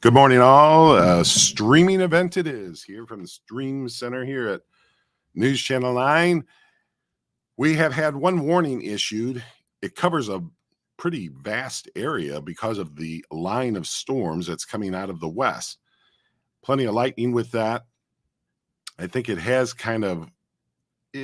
Good morning, all. A streaming event it is here from the Stream Center here at News Channel 9. We have had one warning issued. It covers a pretty vast area because of the line of storms that's coming out of the west. Plenty of lightning with that. I think it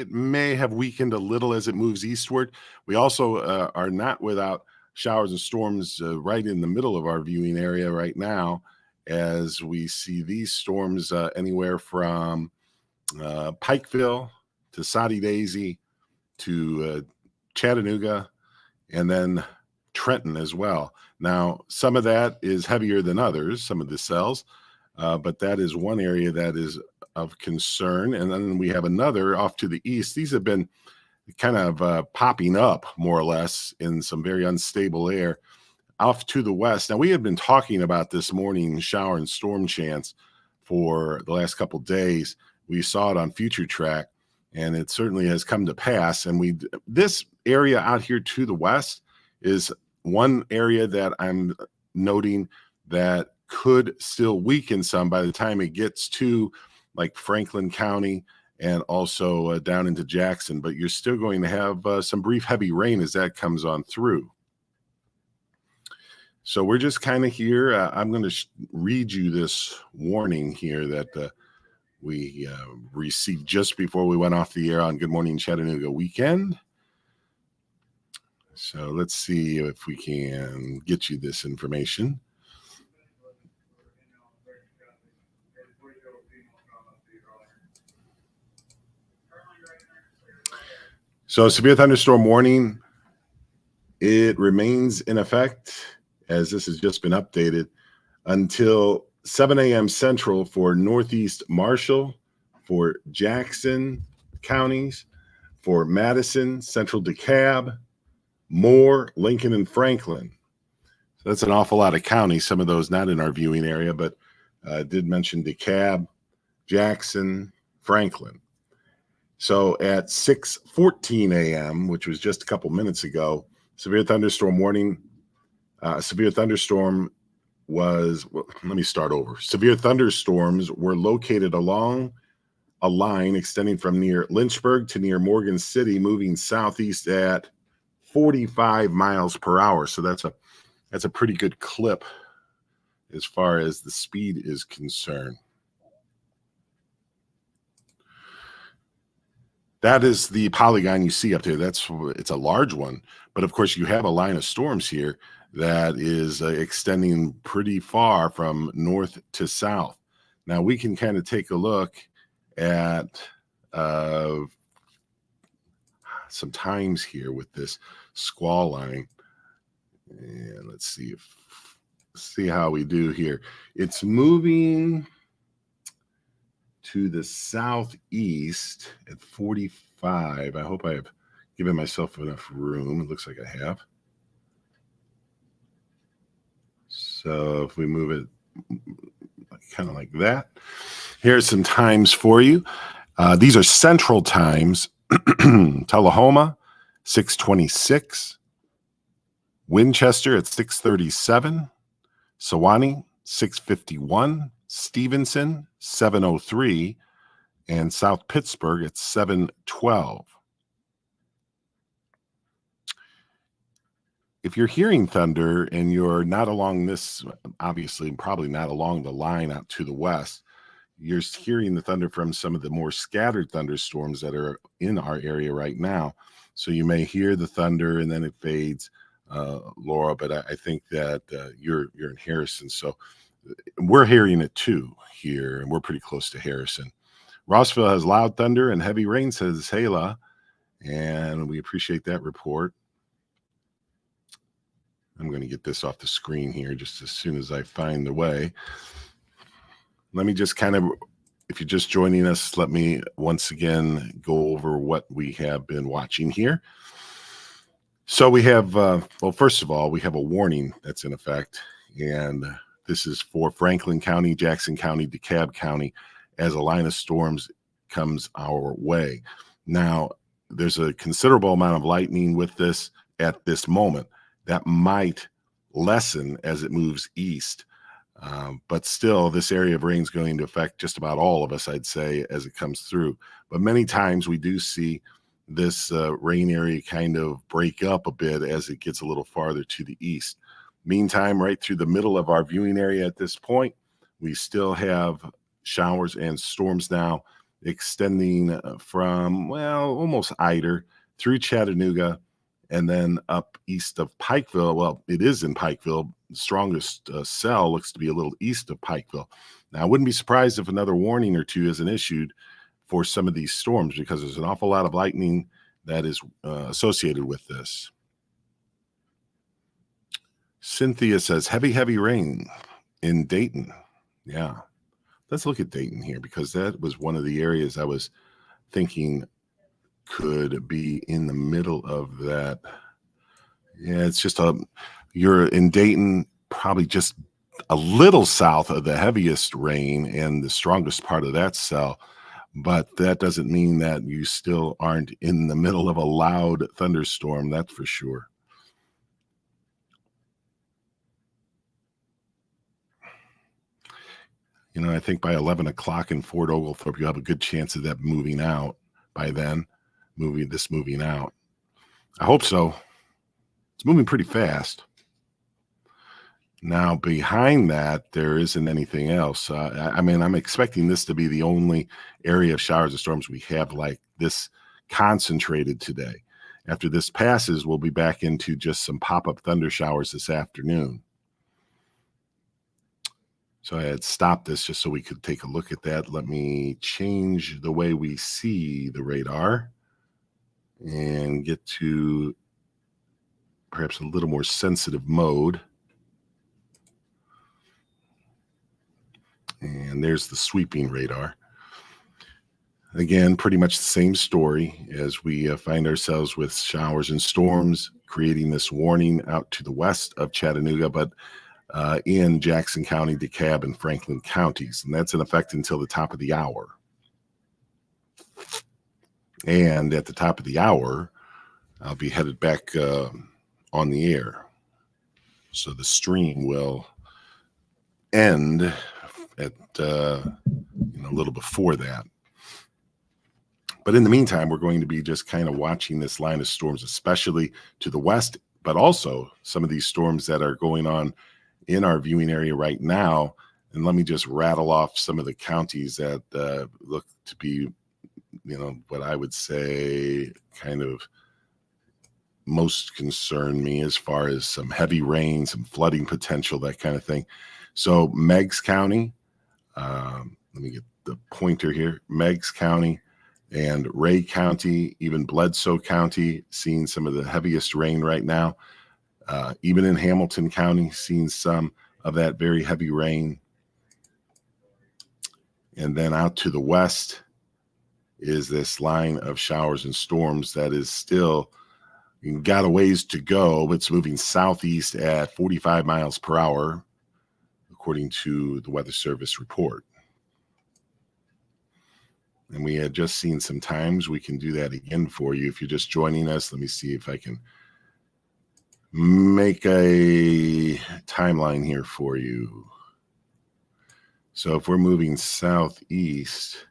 may have weakened a little as it moves eastward. We also are not without showers and storms right in the middle of our viewing area right now, as we see these storms anywhere from Pikeville to Soddy Daisy to Chattanooga, and then Trenton as well. Now, some of that is heavier than others, some of the cells, but that is one area that is of concern. And then we have another off to the east. These have been kind of popping up more or less in some very unstable air off to the west. Now, we have been talking about this morning shower and storm chance for the last couple days. We saw it on Future Track, and it certainly has come to pass. And this area out here to the west is one area that I'm noting that could still weaken some by the time it gets to like Franklin County and also down into Jackson, but you're still going to have some brief heavy rain as that comes on through. So we're just kind of here. I'm going to read you this warning here that we received just before we went off the air on Good Morning Chattanooga weekend. So let's see if we can get you this information. So severe thunderstorm warning, it remains in effect, as this has just been updated, until 7 a.m. Central for Northeast Marshall, for Jackson counties, for Madison, Central DeKalb, Moore, Lincoln, and Franklin. So that's an awful lot of counties, some of those not in our viewing area, but I did mention DeKalb, Jackson, Franklin. So at 6:14 a.m., which was just a couple minutes ago, severe thunderstorm warning. Severe thunderstorm was, well, let me start over. Severe thunderstorms were located along a line extending from near Lynchburg to near Morgan City, moving southeast at 45 miles per hour. So that's a pretty good clip as far as the speed is concerned. That is the polygon you see up there. It's a large one, but of course you have a line of storms here that is extending pretty far from north to south. Now we can kind of take a look at some times here with this squall line, and let's see how we do here. It's moving to the southeast at 45. I hope I have given myself enough room. It looks like I have. So if we move it kind of like that, here's some times for you. These are central times. Tullahoma, 6:26. Winchester at 6:37. Sewanee, 6:51. Stevenson, 7:03, and South Pittsburgh at 7:12. If you're hearing thunder and you're not along this, obviously, probably not along the line out to the west, you're hearing the thunder from some of the more scattered thunderstorms that are in our area right now. So you may hear the thunder and then it fades, Laura, but I think that you're in Harrison. So we're hearing it too here, and we're pretty close to Harrison. Rossville has loud thunder and heavy rain, says Hayla, and we appreciate that report. I'm going to get this off the screen here just as soon as I find the way. Let me just kind of, if you're just joining us, let me once again go over what we have been watching here. So we have, well, first of all, we have a warning that's in effect, and this is for Franklin County, Jackson County, DeKalb County, as a line of storms comes our way. Now, there's a considerable amount of lightning with this at this moment. That might lessen as it moves east. But still, this area of rain is going to affect just about all of us, I'd say, as it comes through. But many times we do see this rain area kind of break up a bit as it gets a little farther to the east. Meantime, right through the middle of our viewing area at this point, we still have showers and storms now extending from, well, almost Eider through Chattanooga and then up east of Pikeville. Well, it is in Pikeville. The strongest cell looks to be a little east of Pikeville. Now, I wouldn't be surprised if another warning or two isn't issued for some of these storms because there's an awful lot of lightning that is associated with this. Cynthia says, heavy rain in Dayton. Yeah. Let's look at Dayton here because that was one of the areas I was thinking could be in the middle of that. Yeah, it's just you're in Dayton, probably just a little south of the heaviest rain and the strongest part of that cell. But that doesn't mean that you still aren't in the middle of a loud thunderstorm, that's for sure. You know, I think by 11 o'clock in Fort Oglethorpe, you have a good chance of that moving out by then, moving out. I hope so. It's moving pretty fast. Now, behind that, there isn't anything else. I mean, I'm expecting this to be the only area of showers and storms we have like this concentrated today. After this passes, we'll be back into just some pop-up thunder showers this afternoon. So I had stopped this just so we could take a look at that. Let me change the way we see the radar and get to perhaps a little more sensitive mode. And there's the sweeping radar. Again, pretty much the same story as we find ourselves with showers and storms creating this warning out to the west of Chattanooga, but in Jackson County, DeKalb, and Franklin counties. And that's in effect until the top of the hour. And at the top of the hour, I'll be headed back on the air. So the stream will end at a little before that. But in the meantime, we're going to be just kind of watching this line of storms, especially to the west, but also some of these storms that are going on in our viewing area right now. And let me just rattle off some of the counties that look to be, what I would say kind of most concern me as far as some heavy rain, some flooding potential, that kind of thing. So Meigs County, let me get the pointer here, Meigs County and Ray County, even Bledsoe County, seeing some of the heaviest rain right now. Even in Hamilton County, seeing some of that very heavy rain. And then out to the west is this line of showers and storms that is still got a ways to go. It's moving southeast at 45 miles per hour, according to the Weather Service report. And we had just seen some times. We can do that again for you. If you're just joining us, let me see if I can make a timeline here for you. So if we're moving southeast,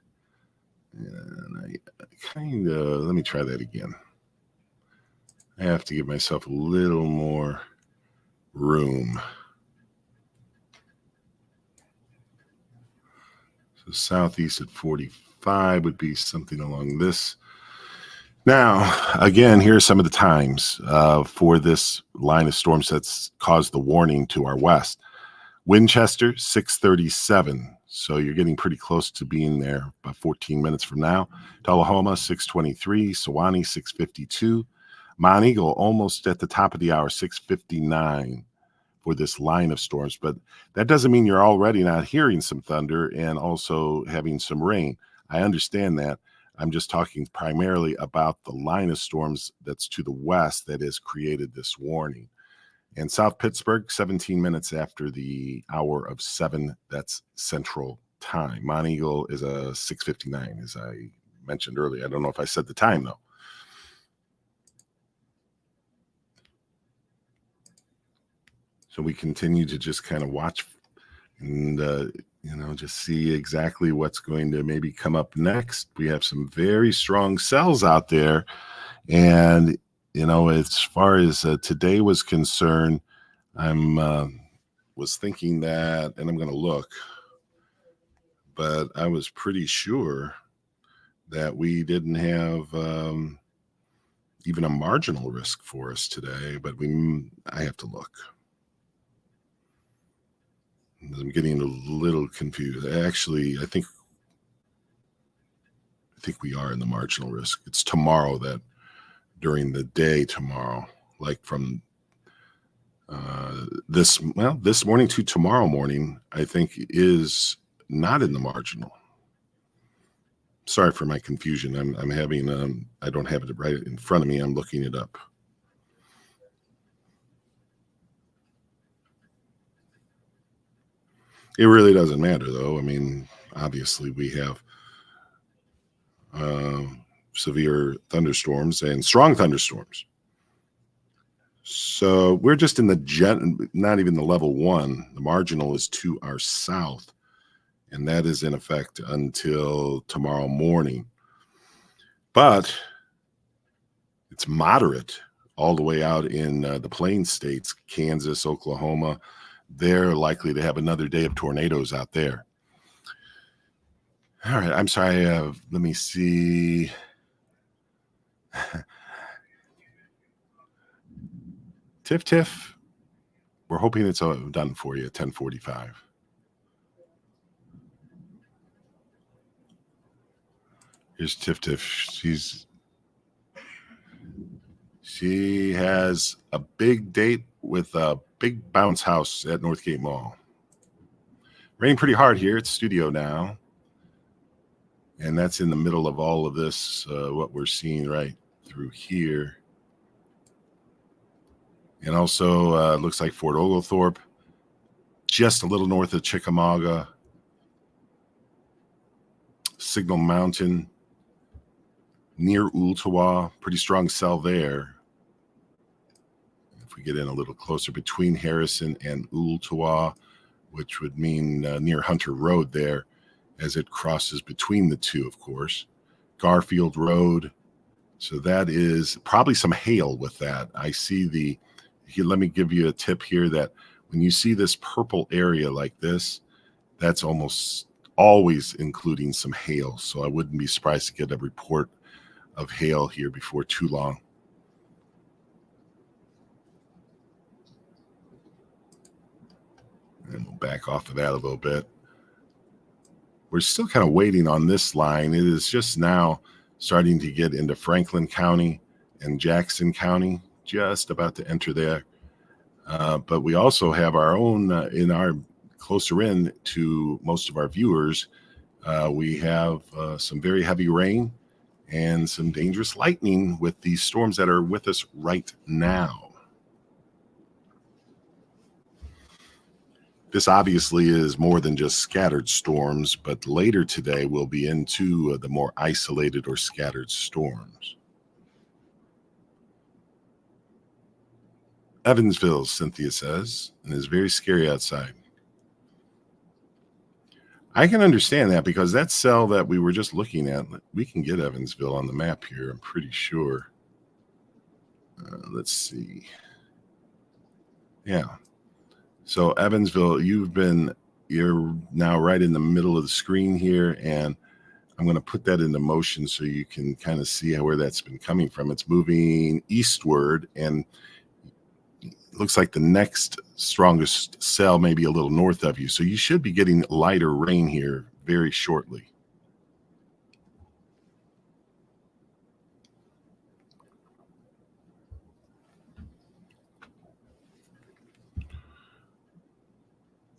and let me try that again. I have to give myself a little more room. So southeast at 45 would be something along this. Now, again, here are some of the times for this line of storms that's caused the warning to our west. Winchester, 6:37. So you're getting pretty close to being there about 14 minutes from now. Tullahoma, 6:23. Sewanee, 6:52. Mount Eagle, almost at the top of the hour, 6:59 for this line of storms. But that doesn't mean you're already not hearing some thunder and also having some rain. I understand that. I'm just talking primarily about the line of storms that's to the west that has created this warning. And South Pittsburgh, 17 minutes after the hour of 7, that's Central Time. Mount Eagle is a 6:59, as I mentioned earlier. I don't know if I said the time, though. So we continue to just kind of watch and just see exactly what's going to maybe come up next. We have some very strong cells out there, and as far as today was concerned, I'm was thinking that, and I'm going to look, but I was pretty sure that we didn't have even a marginal risk for us today, but I have to look. I'm getting a little confused. Actually, I think we are in the marginal risk. It's tomorrow, that during the day tomorrow, like from this morning to tomorrow morning, I think is not in the marginal. Sorry for my confusion. I'm having I don't have it right in front of me. I'm looking it up. It really doesn't matter, though. I mean, obviously we have severe thunderstorms and strong thunderstorms. So we're just in the not even the level 1. The marginal is to our south, and that is in effect until tomorrow morning. But it's moderate all the way out in the plains states, Kansas, Oklahoma. They're likely to have another day of tornadoes out there. All right, I'm sorry. Let me see. Tiff Tiff, we're hoping it's done for you at 10:45. Here's Tiff Tiff. She has a big date with a big bounce house at Northgate Mall. Raining pretty hard here. It's studio now. And that's in the middle of all of this, what we're seeing right through here. And also looks like Fort Oglethorpe, just a little north of Chickamauga, Signal Mountain, near Ooltewah, pretty strong cell there. If we get in a little closer, between Harrison and Ooltewah, which would mean near Hunter Road there, as it crosses between the two, of course. Garfield Road. So that is probably some hail with that. I see let me give you a tip here, that when you see this purple area like this, that's almost always including some hail. So I wouldn't be surprised to get a report of hail here before too long. And we'll back off of that a little bit. We're still kind of waiting on this line. It is just now starting to get into Franklin County and Jackson County, just about to enter there. But we also have our own, in our closer in to most of our viewers, we have some very heavy rain and some dangerous lightning with these storms that are with us right now. This obviously is more than just scattered storms, but later today we'll be into the more isolated or scattered storms. Evansville, Cynthia says, and it's very scary outside. I can understand that, because that cell that we were just looking at, we can get Evansville on the map here, I'm pretty sure. Let's see. Yeah. So Evansville, you're now right in the middle of the screen here, and I'm going to put that into motion so you can kind of see where that's been coming from. It's moving eastward, and it looks like the next strongest cell may be a little north of you. So you should be getting lighter rain here very shortly.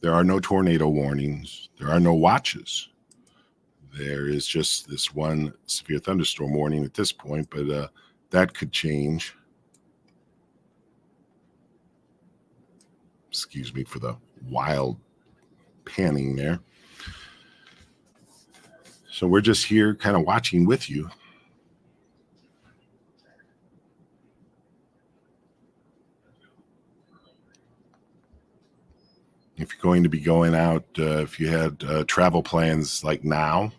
There are no tornado warnings. There are no watches. There is just this one severe thunderstorm warning at this point, but that could change. Excuse me for the wild panning there. So we're just here kind of watching with you. If you're going to be going out, if you had travel plans like now,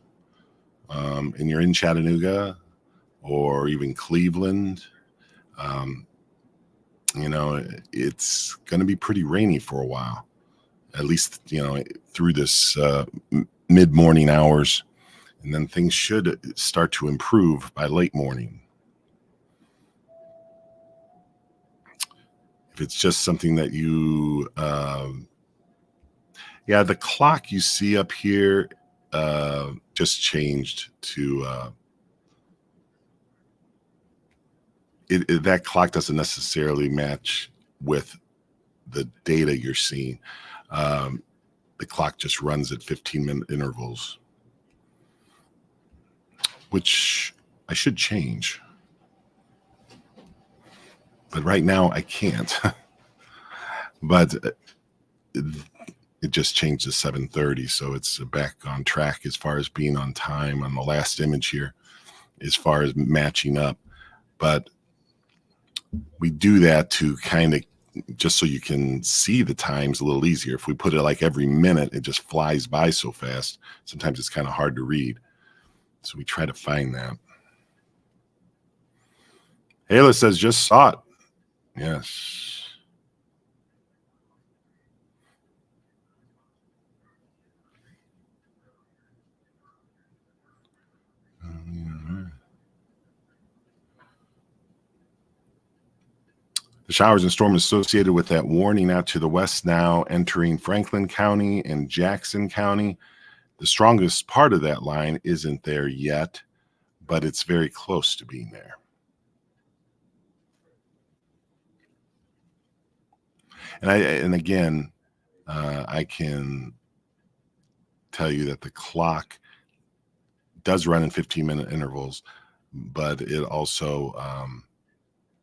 and you're in Chattanooga or even Cleveland, it's going to be pretty rainy for a while, at least, through this mid-morning hours. And then things should start to improve by late morning. If it's just something that you, the clock you see up here just changed to, that clock doesn't necessarily match with the data you're seeing. The clock just runs at 15-minute intervals, which I should change. But right now I can't. But it just changed to 7:30, so it's back on track as far as being on time on the last image here, as far as matching up. But we do that to kind of just so you can see the times a little easier. If we put it like every minute, it just flies by so fast. Sometimes it's kind of hard to read. So we try to find that. Ayla says, just saw it. Yes. The showers and storms associated with that warning out to the west now entering Franklin County and Jackson County. The strongest part of that line isn't there yet, but it's very close to being there. And again, I can tell you that the clock does run in 15-minute intervals, but it also,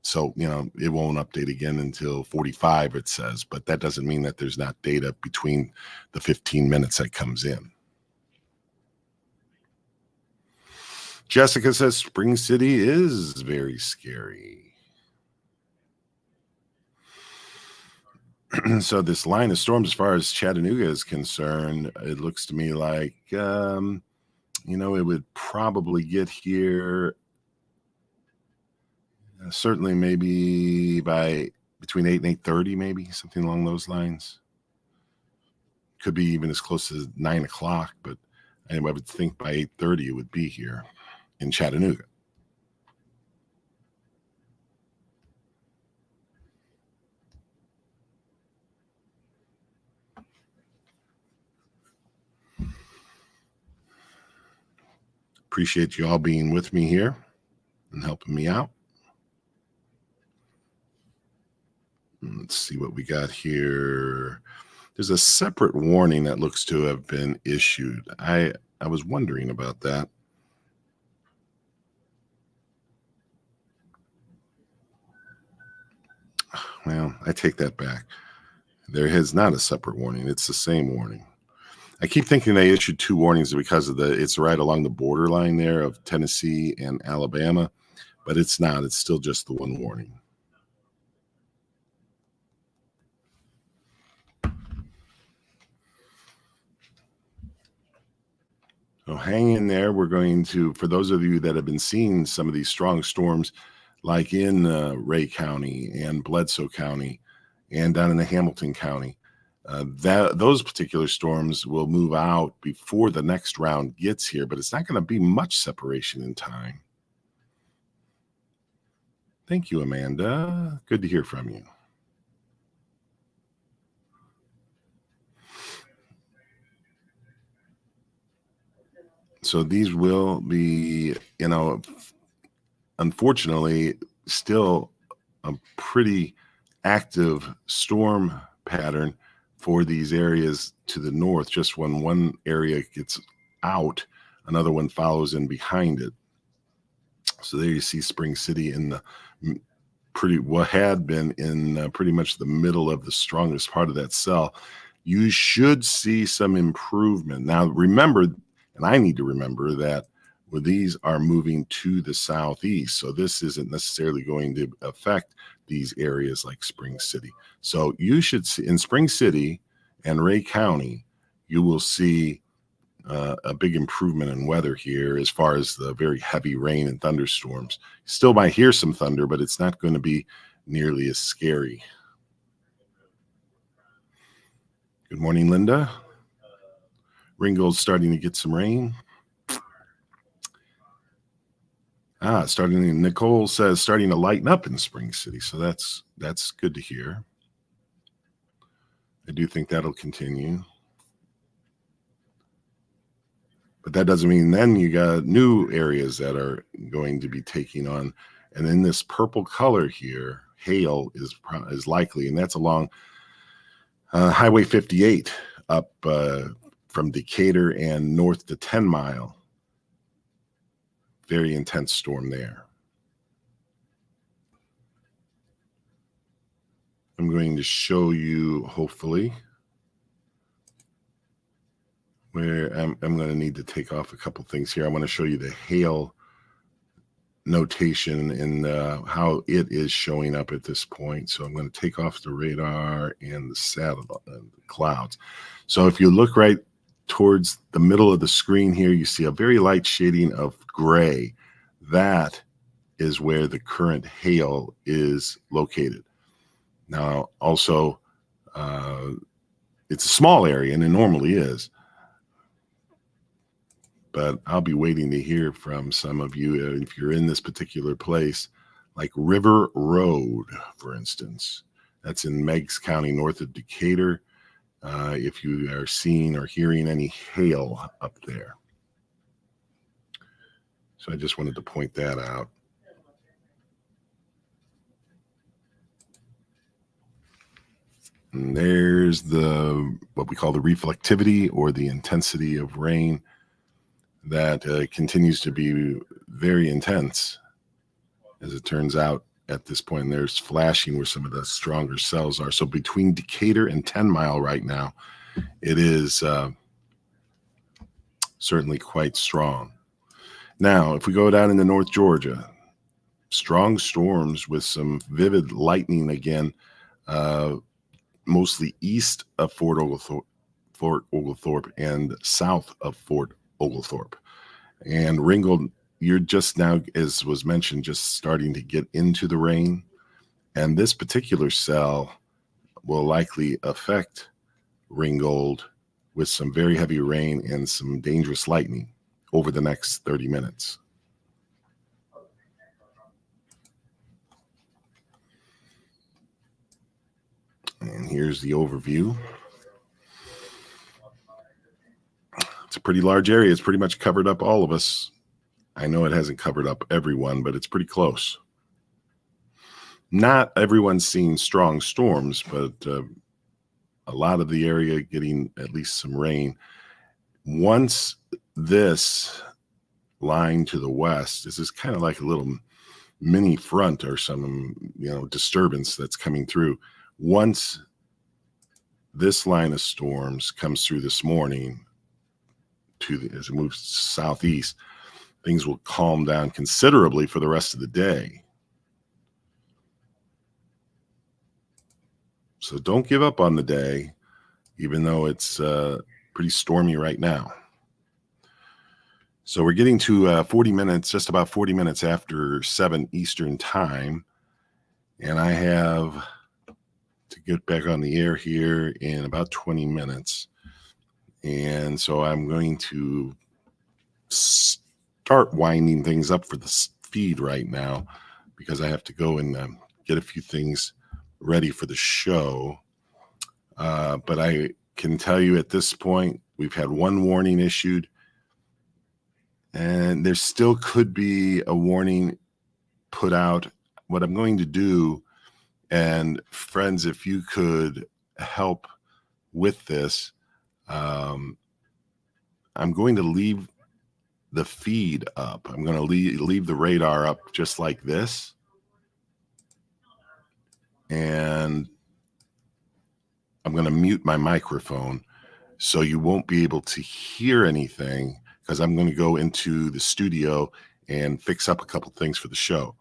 it won't update again until 45, it says, but that doesn't mean that there's not data between the 15 minutes that comes in. Jessica says Spring City is very scary. So this line of storms, as far as Chattanooga is concerned, it looks to me like, it would probably get here certainly maybe by between 8 and 8:30, maybe something along those lines. Could be even as close as 9 o'clock, but I would think by 8:30 it would be here in Chattanooga. Appreciate you all being with me here and helping me out. Let's see what we got here. There's a separate warning that looks to have been issued. I was wondering about that. Well, I take that back. There is not a separate warning. It's the same warning. I keep thinking they issued two warnings because of it's right along the borderline there of Tennessee and Alabama, but it's not. It's still just the one warning. So hang in there. We're going to, for those of you that have been seeing some of these strong storms, like in Ray County and Bledsoe County and down in the Hamilton County, those particular storms will move out before the next round gets here, but it's not going to be much separation in time. Thank you, Amanda. Good to hear from you. So these will be, unfortunately, still a pretty active storm pattern for these areas to the north. Just when one area gets out, another one follows in behind it. So there you see Spring City in the what had been in pretty much the middle of the strongest part of that cell. You should see some improvement. Now, remember, and I need to remember that these are moving to the southeast. So this isn't necessarily going to affect these areas like Spring City. So you should see in Spring City and Ray County, you will see a big improvement in weather here as far as the very heavy rain and thunderstorms. Still might hear some thunder, but it's not going to be nearly as scary. Good morning, Linda. Ringgold's starting to get some rain. Nicole says starting to lighten up in Spring City. So that's good to hear. I do think that'll continue. But that doesn't mean then you got new areas that are going to be taking on. And in this purple color here, hail is likely, and that's along Highway 58 up from Decatur and north to 10 Mile. Very intense storm there. I'm going to show you, hopefully, where I'm going to need to take off a couple things here. I want to show you the hail notation and how it is showing up at this point. So I'm going to take off the radar and the satellite and the clouds. So if you look right towards the middle of the screen here, you see a very light shading of gray. That is where the current hail is located. Now, also, it's a small area, and it normally is. But I'll be waiting to hear from some of you if you're in this particular place, like River Road, for instance. That's in Meigs County, north of Decatur. If you are seeing or hearing any hail up there. So I just wanted to point that out. And there's what we call the reflectivity or the intensity of rain that continues to be very intense, as it turns out at this point. And there's flashing where some of the stronger cells are. So between Decatur and 10 Mile right now, it is certainly quite strong. Now, if we go down into North Georgia, strong storms with some vivid lightning again, mostly east of Fort Oglethorpe and south of Fort Oglethorpe. And Ringgold, you're just now, as was mentioned, just starting to get into the rain. And this particular cell will likely affect Ringgold with some very heavy rain and some dangerous lightning over the next 30 minutes. And here's the overview. It's a pretty large area. It's pretty much covered up all of us. I know it hasn't covered up everyone, but it's pretty close. Not everyone's seeing strong storms, but a lot of the area getting at least some rain. Once this line to the west, this is kind of like a little mini front or some, disturbance that's coming through. Once this line of storms comes through this morning as it moves southeast, things will calm down considerably for the rest of the day. So don't give up on the day, even though it's pretty stormy right now. So we're getting to 40 minutes, just about 40 minutes after 7 Eastern time. And I have to get back on the air here in about 20 minutes. And so I'm going to start winding things up for the feed right now, because I have to go and get a few things ready for the show. But I can tell you at this point, we've had one warning issued, and there still could be a warning put out. What I'm going to do, and friends, if you could help with this, I'm going to leave the feed up. I'm going to leave the radar up just like this. And I'm going to mute my microphone so you won't be able to hear anything, because I'm going to go into the studio and fix up a couple things for the show.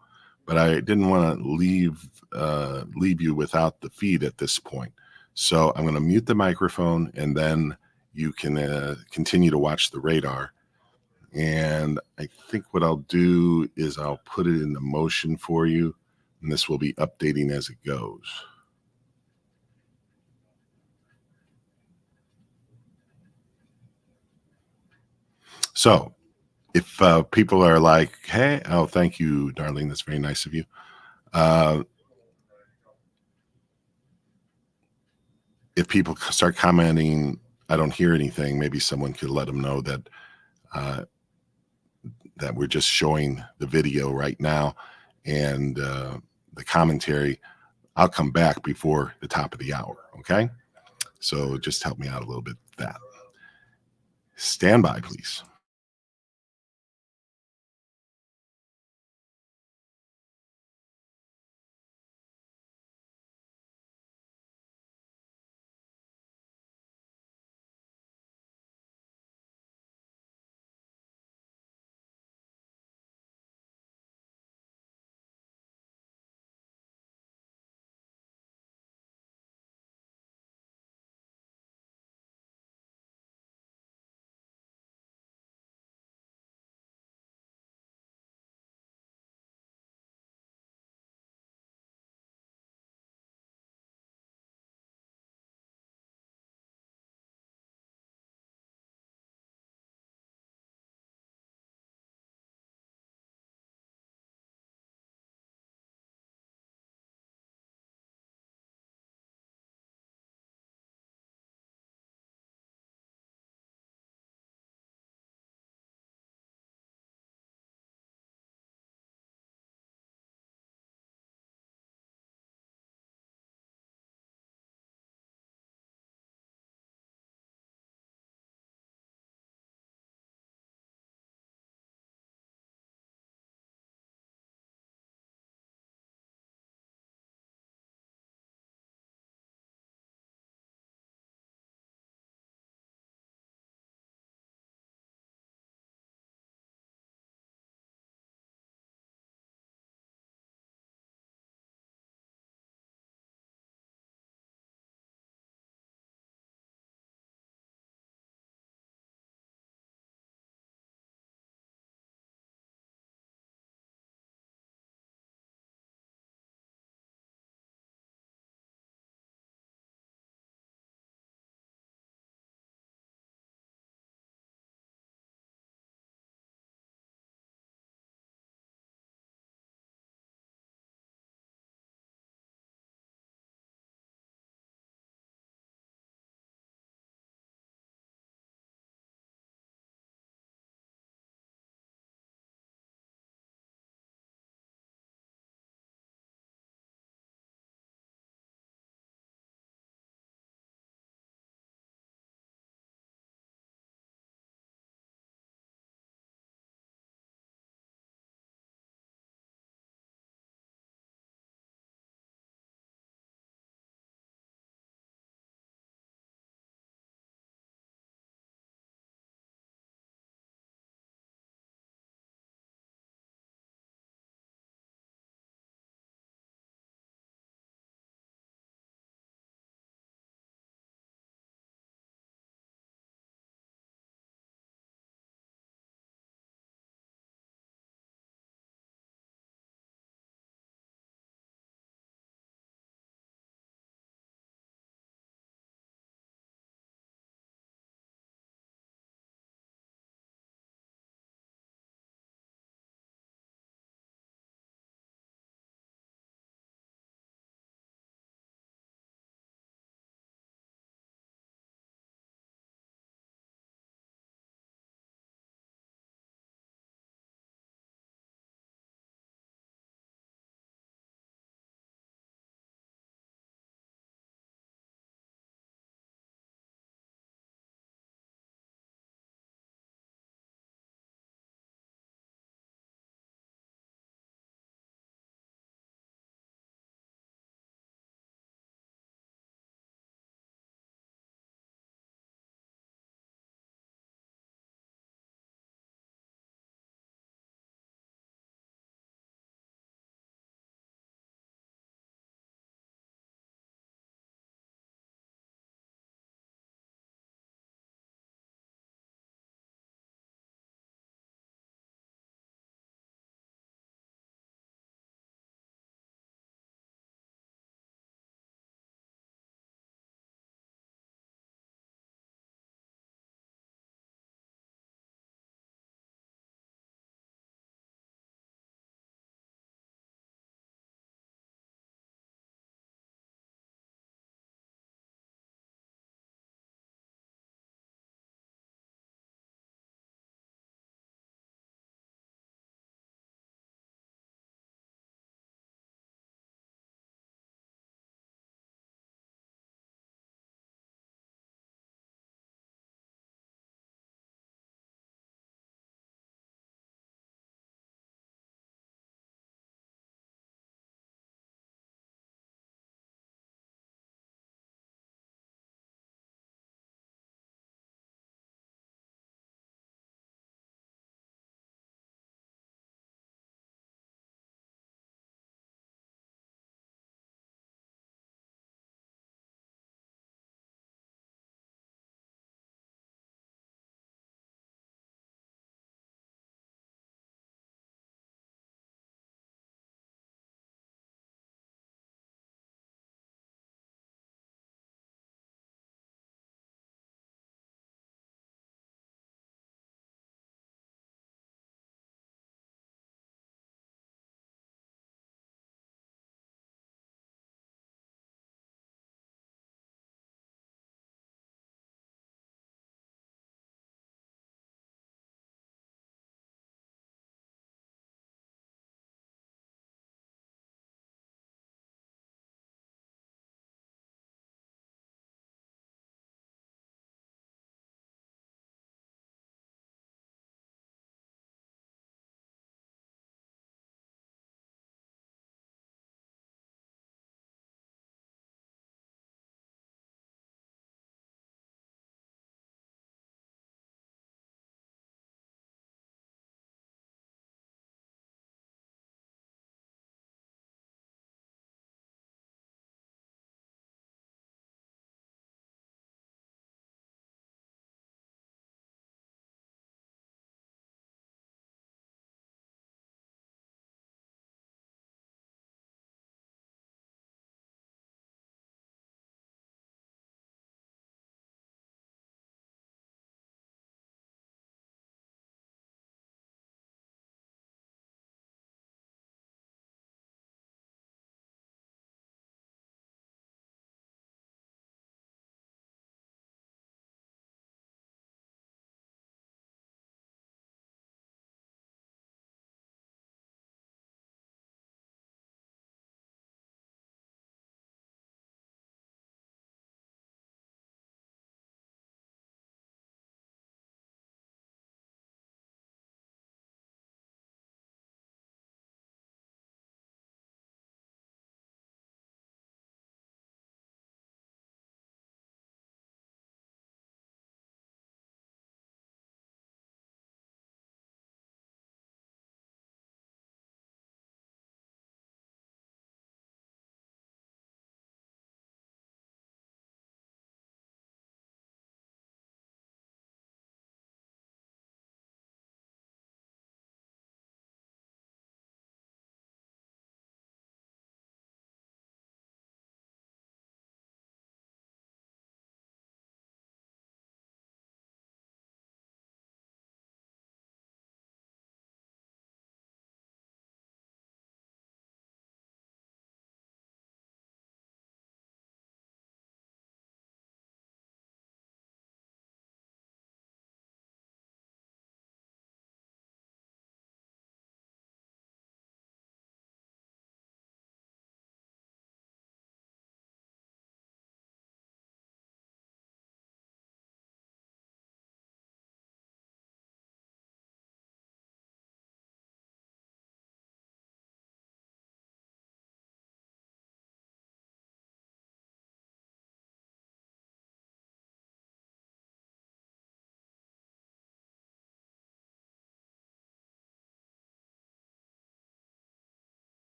But I didn't want to leave you without the feed at this point. So I'm going to mute the microphone, and then you can continue to watch the radar. And I think what I'll do is I'll put it into motion for you, and this will be updating as it goes. So if people are like, hey, oh, thank you, darling. That's very nice of you. Uh, if people start commenting, I don't hear anything, maybe someone could let them know that uh, that we're just showing the video right now, and the commentary. I'll come back before the top of the hour. Okay, so just help me out a little bit with that. Stand by, please.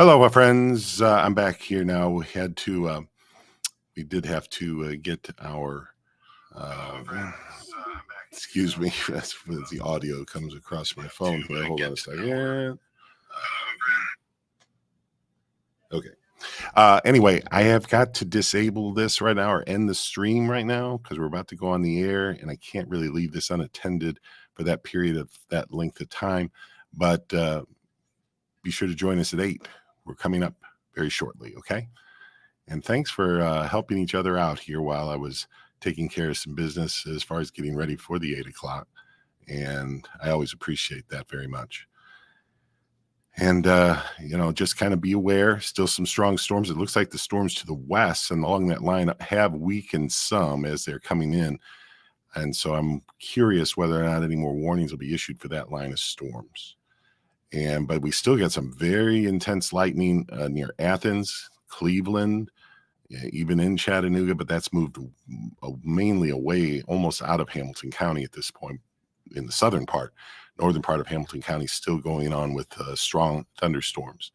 Hello, my friends. I'm back here now. We did have to get our. Excuse me, that's the audio comes across my phone here. Hold on a second. Okay. Anyway, I have got to disable this right now or end the stream right now because we're about to go on the air, and I can't really leave this unattended for that period of that length of time. But be sure to join us at 8. We're coming up very shortly. Okay. And thanks for helping each other out here while I was taking care of some business as far as getting ready for the 8 o'clock. And I always appreciate that very much. And, just kind of be aware, still some strong storms. It looks like the storms to the west and along that line have weakened some as they're coming in. And so I'm curious whether or not any more warnings will be issued for that line of storms. But we still got some very intense lightning near Athens, Cleveland, even in Chattanooga, but that's moved mainly away, almost out of Hamilton County at this point in the southern part. Northern part of Hamilton County still going on with strong thunderstorms.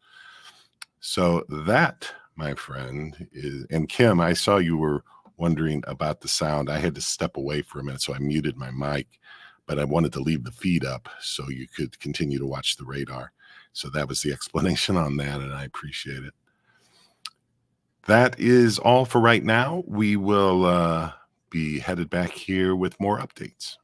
So that, my friend, is, and Kim, I saw you were wondering about the sound. I had to step away for a minute, so I muted my mic, but I wanted to leave the feed up so you could continue to watch the radar. So that was the explanation on that, and I appreciate it. That is all for right now. We will be headed back here with more updates.